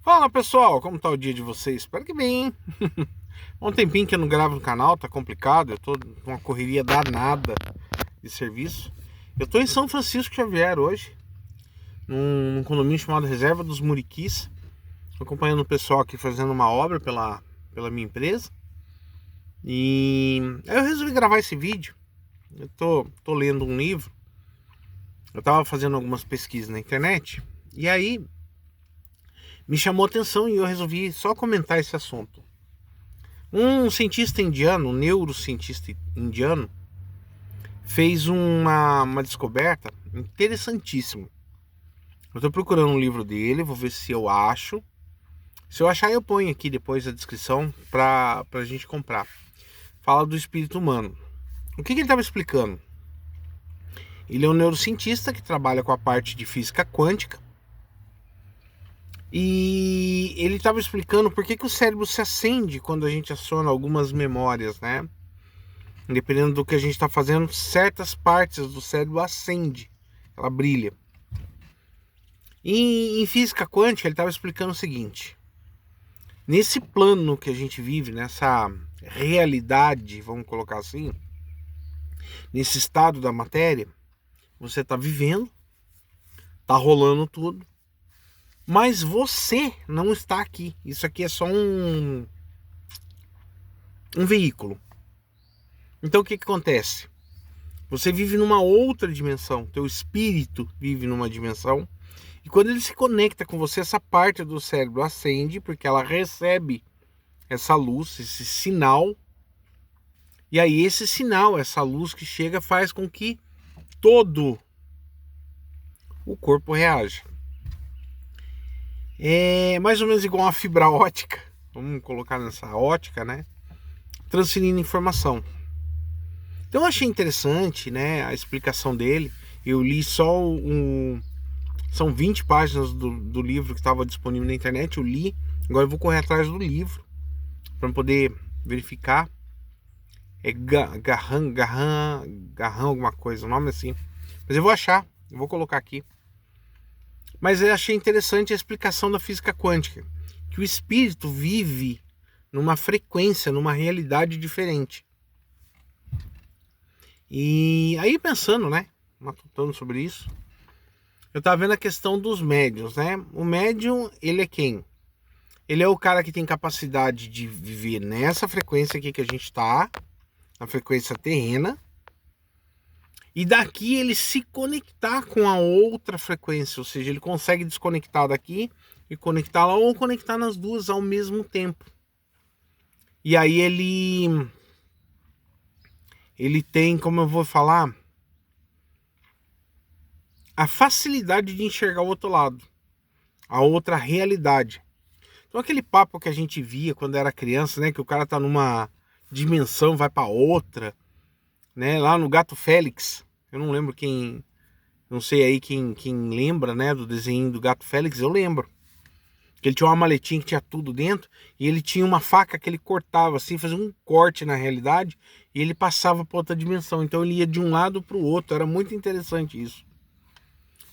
Fala pessoal, como tá o dia de vocês? Espero que bem, hein? Há um tempinho que eu não gravo no canal, tá complicado, eu tô numa correria danada de serviço. Eu tô em São Francisco Xavier hoje, num condomínio chamado Reserva dos Muriquis, acompanhando o pessoal aqui fazendo uma obra pela minha empresa. E aí eu resolvi gravar esse vídeo. Eu tô lendo um livro, eu tava fazendo algumas pesquisas na internet, e aí me chamou a atenção e eu resolvi só comentar esse assunto. Um cientista indiano, um neurocientista indiano, fez uma descoberta interessantíssima. Eu estou procurando um livro dele, vou ver se eu acho. Se eu achar, eu ponho aqui depois a descrição para a gente comprar. Fala do espírito humano. O que ele estava explicando? Ele é um neurocientista que trabalha com a parte de física quântica. E ele estava explicando por que o cérebro se acende quando a gente aciona algumas memórias, né? Dependendo do que a gente está fazendo, certas partes do cérebro acende, ela brilha. E em física quântica ele estava explicando o seguinte: nesse plano que a gente vive, nessa realidade, vamos colocar assim, nesse estado da matéria, você está vivendo, está rolando tudo, mas você não está aqui. Isso aqui é só um veículo. Então o que acontece? Você vive numa outra dimensão, teu espírito vive numa dimensão, e quando ele se conecta com você, essa parte do cérebro acende, porque ela recebe essa luz, esse sinal, e aí esse sinal, essa luz que chega, faz com que todo o corpo reaja. É mais ou menos igual uma fibra ótica, vamos colocar nessa ótica, né? Transferindo informação. Então eu achei interessante, né, a explicação dele. Eu li só são 20 páginas do livro que estava disponível na internet, eu li. Agora eu vou correr atrás do livro para poder verificar. É Garran alguma coisa, o nome é assim. Mas eu vou achar, eu vou colocar aqui. Mas eu achei interessante a explicação da física quântica, que o espírito vive numa frequência, numa realidade diferente. E aí pensando, né, matutando sobre isso, eu tava vendo a questão dos médiums, né? O médium, ele é quem? Ele é o cara que tem capacidade de viver nessa frequência aqui que a gente tá, na frequência terrena, e daqui ele se conectar com a outra frequência, ou seja, ele consegue desconectar daqui e conectar lá, ou conectar nas duas ao mesmo tempo. E aí ele tem, como eu vou falar, a facilidade de enxergar o outro lado, a outra realidade. Então aquele papo que a gente via quando era criança, né, que o cara tá numa dimensão, vai para outra, né, lá no Gato Félix. Eu não lembro quem, não sei aí quem lembra, né, do desenho do Gato Félix. Eu lembro que ele tinha uma maletinha que tinha tudo dentro, e ele tinha uma faca que ele cortava assim, fazia um corte na realidade, e ele passava para outra dimensão. Então ele ia de um lado para o outro. Era muito interessante isso.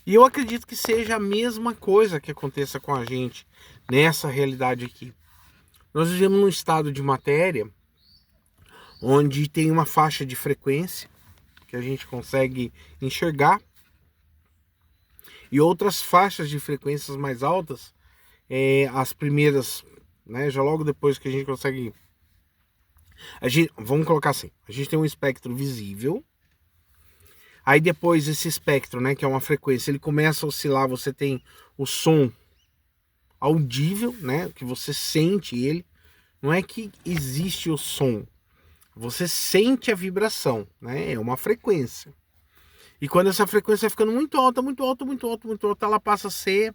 E eu acredito que seja a mesma coisa que aconteça com a gente nessa realidade aqui. Nós vivemos num estado de matéria onde tem uma faixa de frequência que a gente consegue enxergar, e outras faixas de frequências mais altas, as primeiras, né, já logo depois que a gente consegue, vamos colocar assim, a gente tem um espectro visível, aí depois esse espectro, né, que é uma frequência, ele começa a oscilar, você tem o som audível, né, que você sente ele, não é que existe o som, você sente a vibração, né, é uma frequência. E quando essa frequência vai ficando muito alta, muito alta, muito alta, muito alta, ela passa a ser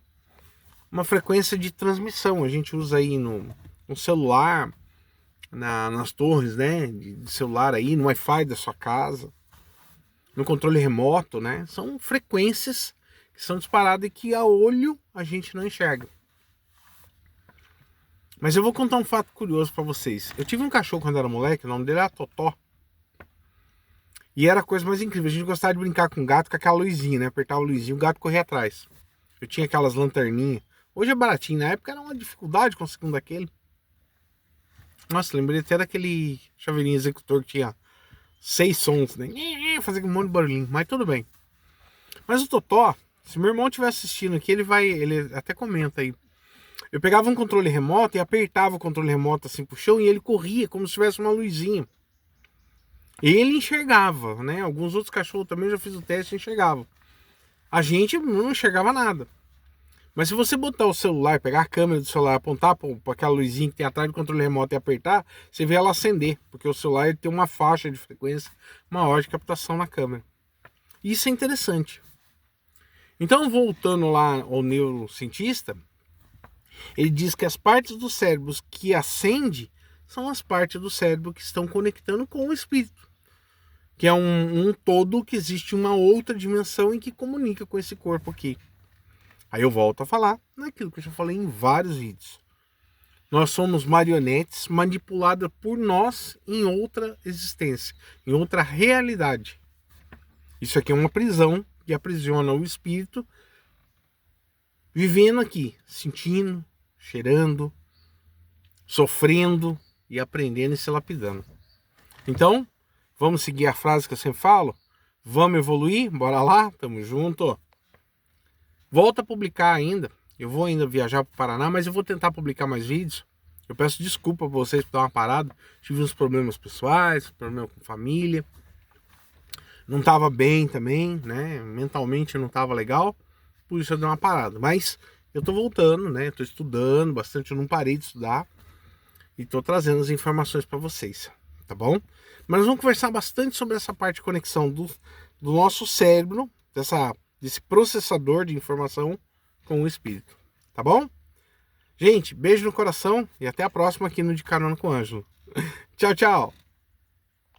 uma frequência de transmissão. A gente usa aí no celular, nas torres, né, de celular aí, no Wi-Fi da sua casa, no controle remoto, né? São frequências que são disparadas e que a olho a gente não enxerga. Mas eu vou contar um fato curioso para vocês. Eu tive um cachorro quando era moleque, o nome dele era Totó. E era a coisa mais incrível. A gente gostava de brincar com o gato com aquela luzinha, né? Apertava a luzinha e o gato corria atrás. Eu tinha aquelas lanterninhas, Hoje é baratinho, na época era uma dificuldade conseguir um daquele. Nossa, lembrei até daquele chaveirinho executor que tinha 6 sons, né? Fazia um monte de barulhinho, mas tudo bem. Mas o Totó, se meu irmão estiver assistindo aqui, ele até comenta aí. Eu pegava um controle remoto e apertava o controle remoto assim pro chão e ele corria como se tivesse uma luzinha. Ele enxergava, né? Alguns outros cachorros também, eu já fiz o teste e enxergavam. A gente não enxergava nada. Mas se você botar o celular, pegar a câmera do celular, apontar para aquela luzinha que tem atrás do controle remoto e apertar, você vê ela acender, porque o celular ele tem uma faixa de frequência maior de captação na câmera. Isso é interessante. Então, voltando lá ao neurocientista, ele diz que as partes do cérebro que acende são as partes do cérebro que estão conectando com o espírito, que é um todo, que existe uma outra dimensão em que comunica com esse corpo aqui. Aí eu volto a falar naquilo que eu já falei em vários vídeos. Nós somos marionetes manipuladas por nós em outra existência, em outra realidade. Isso aqui é uma prisão que aprisiona o espírito, vivendo aqui, sentindo, cheirando, sofrendo e aprendendo e se lapidando. Então, vamos seguir a frase que eu sempre falo? Vamos evoluir? Bora lá? Tamo junto! Volto a publicar ainda. Eu vou ainda viajar para o Paraná, mas eu vou tentar publicar mais vídeos. Eu peço desculpa para vocês por dar uma parada. Tive uns problemas pessoais, problema com família. Não estava bem também, né? Mentalmente não estava legal. Por isso eu dei uma parada. Mas eu tô voltando, né? Tô estudando bastante. Eu não parei de estudar. E tô trazendo as informações para vocês. Tá bom? Mas nós vamos conversar bastante sobre essa parte de conexão do nosso cérebro. Desse processador de informação com o espírito, tá bom? Gente, beijo no coração e até a próxima aqui no De Carona com o Ângelo. Tchau, tchau!